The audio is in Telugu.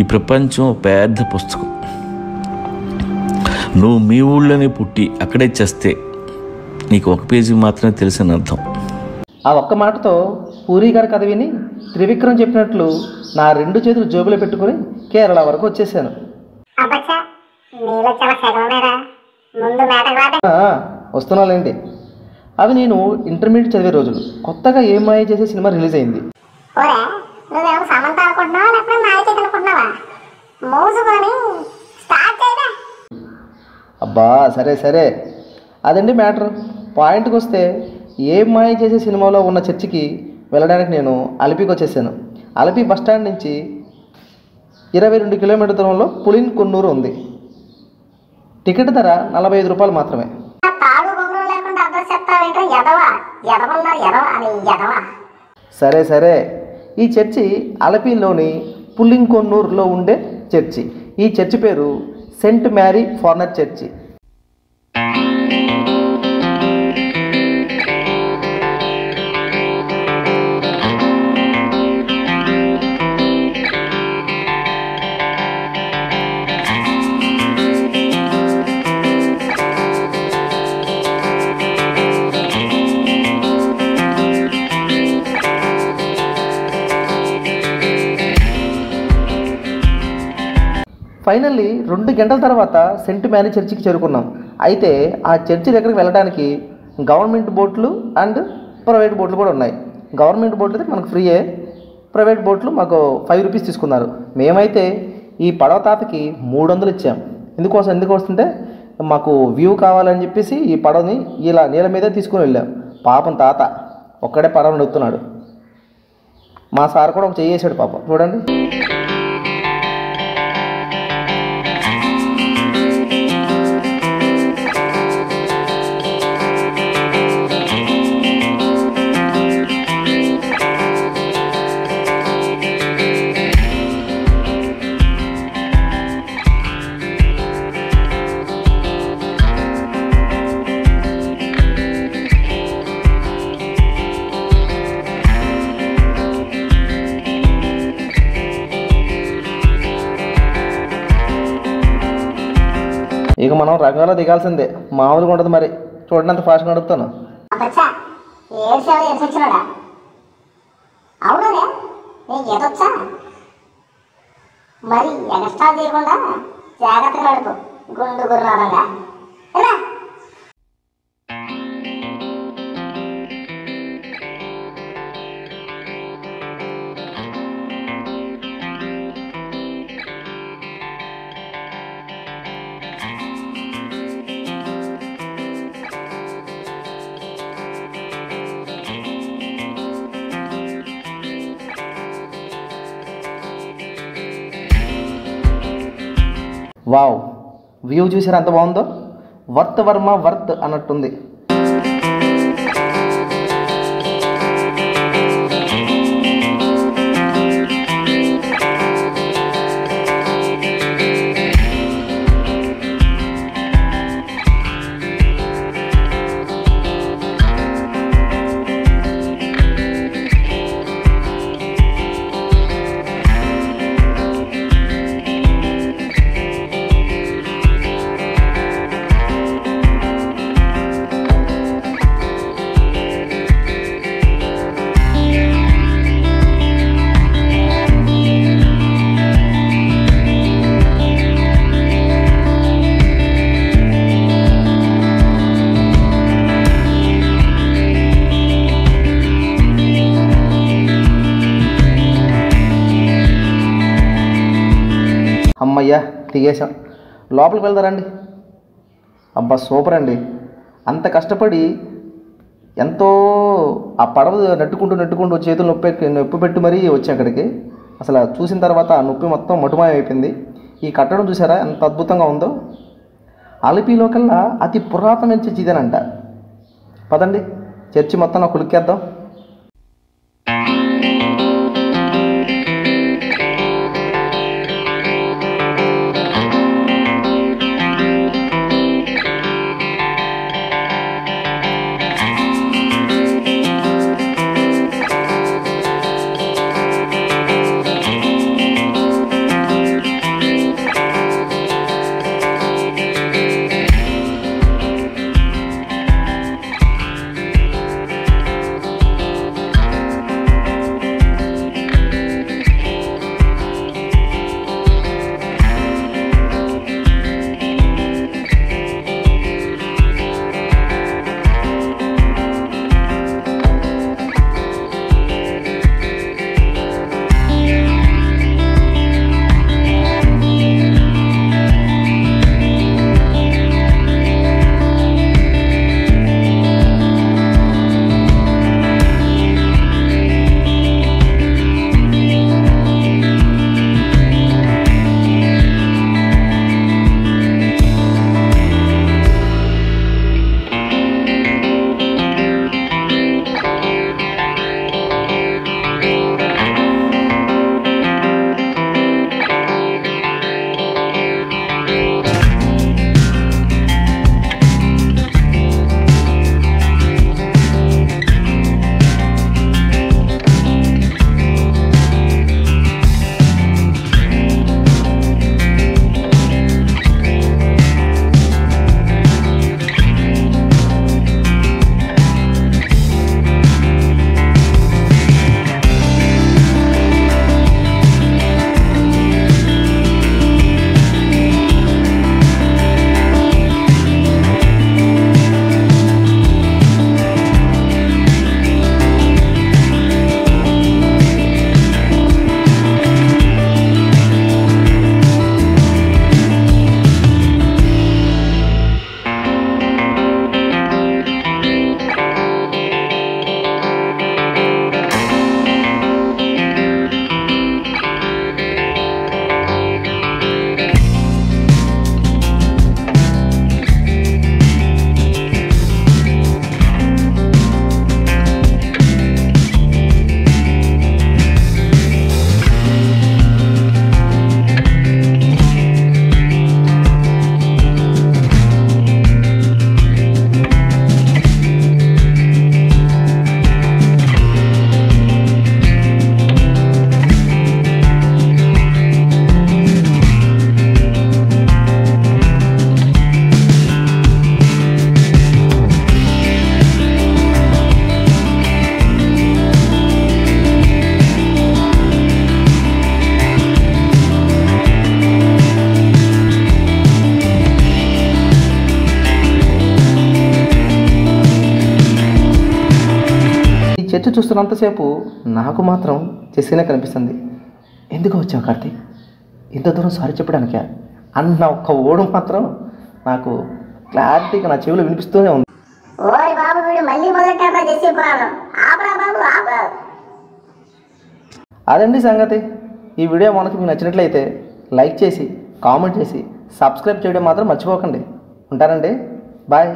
ఈ ప్రపంచం పెద్ద పుస్తకం. నువ్వు మీ ఊళ్ళోనే పుట్టి అక్కడే చేస్తే నీకు ఒక పేజీ మాత్రమే తెలిసిన అర్థం. ఆ ఒక్క మాటతో పూరి గారి కథ విని త్రివిక్రమ్ చెప్పినట్లు నా 2 చేతులు జోబులో పెట్టుకుని కేరళ వరకు వచ్చేసాను. వస్తున్నాలేండి. అవి నేను ఇంటర్మీడియట్ చదివే రోజులు. కొత్తగా ఏం మాయ చేసే సినిమా రిలీజ్ అయింది. అబ్బా సరే సరే, అదండి మ్యాటర్. పాయింట్కి వస్తే ఏం మాయ చేసే సినిమాలో ఉన్న చర్చికి వెళ్ళడానికి నేను అలపికి వచ్చేసాను. అలపి బస్టాండ్ నుంచి 22 కిలోమీటర్ దూరంలో పులిన్ కొన్నూరు ఉంది. టికెట్ ధర 45 రూపాయలు మాత్రమే. సరే సరే, ఈ చర్చి అలపిలోని పులింకొన్నూరులో ఉండే చర్చి. ఈ చర్చి పేరు సెయింట్ మేరీ ఫార్నర్ చర్చి. ఫైనల్లీ 2 గంటల తర్వాత సెయింట్ మేరీ చర్చికి చేరుకున్నాం. అయితే ఆ చర్చి దగ్గరికి వెళ్ళడానికి గవర్నమెంట్ బోట్లు అండ్ ప్రైవేట్ బోట్లు కూడా ఉన్నాయి. గవర్నమెంట్ బోట్లు అయితే మనకు ఫ్రీయే, ప్రైవేట్ బోట్లు మాకు 5 రూపీస్ తీసుకున్నారు. మేమైతే ఈ పడవ తాతకి 300 ఇచ్చాం. ఎందుకు వస్తుంటే మాకు వ్యూ కావాలని చెప్పేసి ఈ పడవని ఇలా నీళ్ళ మీదే తీసుకుని వెళ్ళాం. పాపం తాత ఒక్కడే పడవ నడుపుతున్నాడు. మా సార్ కూడా ఒక చేసాడు పాపం, చూడండి. ఇక మనం రంగంలో దిగాల్సిందే, మామూలుగా ఉంటుంది. మరి చూడండి అంత ఫాస్ట్గా నడుపుతాను. వావ్, వ్యూ చూసారా ఎంత బాగుందో. వర్త్ వర్మ వర్త్ అన్నట్టుంది. అమ్మయ్యా దిగేసాం. లోపలికి వెళ్తారండి. అబ్బా సూపర్ అండి. అంత కష్టపడి ఎంతో ఆ పడవ నెట్టుకుంటూ చేతులు నొప్పి పెట్టి మరీ వచ్చాం అక్కడికి. అసలు చూసిన తర్వాత ఆ నొప్పి మొత్తం మటుమాయం అయిపోయింది. ఈ కట్టడం చూసారా ఎంత అద్భుతంగా ఉందో. అలిపిలో కల్లా అతి పురాతనమైన చర్చి ఇదేనంట. పదండి చర్చి మొత్తం నాకు కులిక్కేద్దాం. చర్చ చూస్తున్నంతసేపు నాకు మాత్రం జెస్సీనే కనిపిస్తుంది. ఎందుకు వచ్చావు కార్తీక్, ఇంత దూరం సారీ చెప్పడానికే అన్న ఒక్క ఓడు మాత్రం నాకు క్లారిటీగా నా చెవిలో వినిపిస్తూనే ఉంది. ఓయ్ బాబు, వీడు మళ్ళీ మొదలెట్టారా జెస్సీ పురాణం? ఆపరా బాబు, ఆపు. అదండి సంగతి. ఈ వీడియో మనకు మీకు నచ్చినట్లయితే లైక్ చేసి, కామెంట్ చేసి, సబ్స్క్రైబ్ చేయడం మాత్రం మర్చిపోకండి. ఉంటానండి, బాయ్.